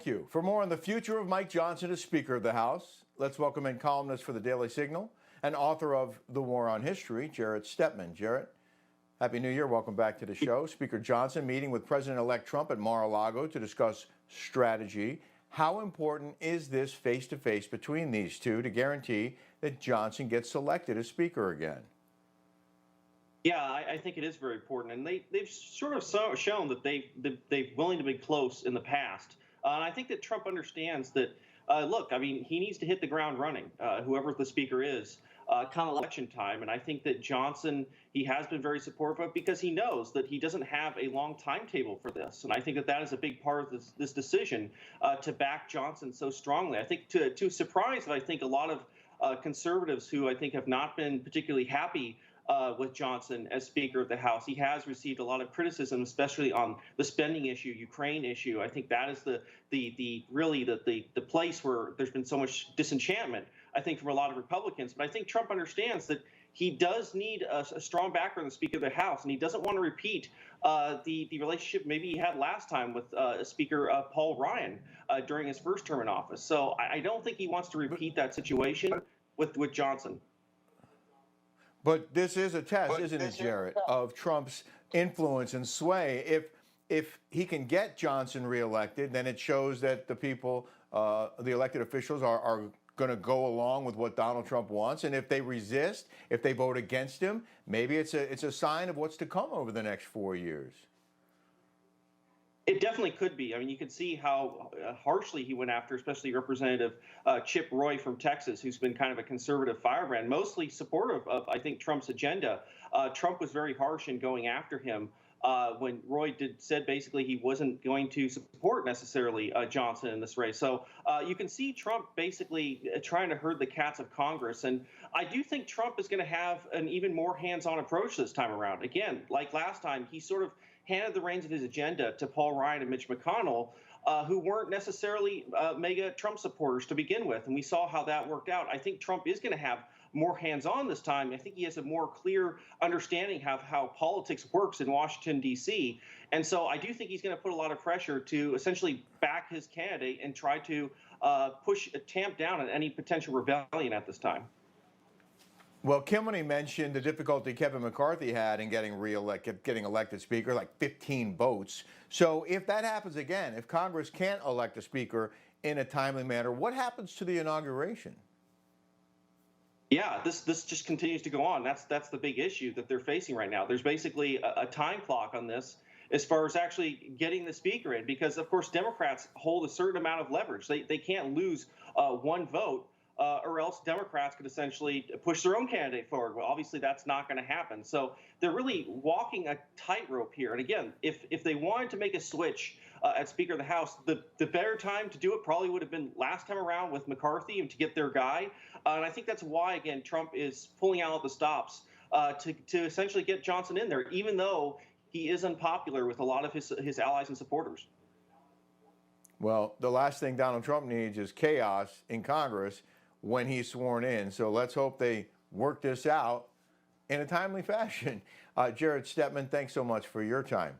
you. For more on the future of Mike Johnson as Speaker of the House, let's welcome in columnist for the Daily Signal and author of The War on History, Jarrett Stepman. Jarrett, Happy New Year. Welcome back to the show. Speaker Johnson meeting with President-elect Trump at Mar-a-Lago to discuss strategy. How important is this face-to-face between these two to guarantee that Johnson gets selected as Speaker again? Yeah, I think it is very important, and they've sort of shown that they've willing to be close in the past. And I think that Trump understands that. Look, I mean, he needs to hit the ground running, whoever the speaker is, come election time. And I think that Johnson, he has been very supportive of because he knows that he doesn't have a long timetable for this. And I think that that is a big part of this decision to back Johnson so strongly. I think to surprise, I think a lot of conservatives who I think have not been particularly happy with Johnson as Speaker of the House. He has received a lot of criticism, especially on the spending issue, Ukraine issue. I think that is the place where there's been so much disenchantment, I think, from a lot of Republicans. But I think Trump understands that he does need a strong backer in the Speaker of the House, and he doesn't want to repeat the relationship maybe he had last time with Speaker Paul Ryan during his first term in office. So I don't think he wants to repeat that situation with Johnson. But this is a test, isn't it, Jarrett, of Trump's influence and sway. If he can get Johnson reelected, then it shows that the people, the elected officials, are going to go along with what Donald Trump wants. And if they resist, if they vote against him, maybe it's a sign of what's to come over the next 4 years. It definitely could be. I mean, you could see how harshly he went after, especially Representative Chip Roy from Texas, who's been kind of a conservative firebrand, mostly supportive of, I think, Trump's agenda. Trump was very harsh in going after him when Roy said basically he wasn't going to support necessarily Johnson in this race. So you can see Trump basically trying to herd the cats of Congress. And I do think Trump is going to have an even more hands-on approach this time around. Again, like last time, he sort of handed the reins of his agenda to Paul Ryan and Mitch McConnell, who weren't necessarily mega Trump supporters to begin with. And we saw how that worked out. I think Trump is going to have more hands-on this time. I think he has a more clear understanding of how politics works in Washington, D.C. And so I do think he's going to put a lot of pressure to essentially back his candidate and try to tamp down on any potential rebellion at this time. Well, Kilmeny mentioned the difficulty Kevin McCarthy had in getting elected Speaker, like 15 votes. So if that happens again, if Congress can't elect a Speaker in a timely manner, what happens to the inauguration? Yeah, this just continues to go on. That's the big issue that they're facing right now. There's basically a time clock on this as far as actually getting the Speaker in, because, of course, Democrats hold a certain amount of leverage. They can't lose one vote. Or else Democrats could essentially push their own candidate forward. Well, obviously, that's not going to happen. So they're really walking a tightrope here. And again, if they wanted to make a switch at Speaker of the House, the better time to do it probably would have been last time around with McCarthy and to get their guy. And I think that's why, again, Trump is pulling out the stops to essentially get Johnson in there, even though he is unpopular with a lot of his allies and supporters. Well, the last thing Donald Trump needs is chaos in Congress when he's sworn in. So let's hope they work this out in a timely fashion. Jarrett Stepman, thanks so much for your time.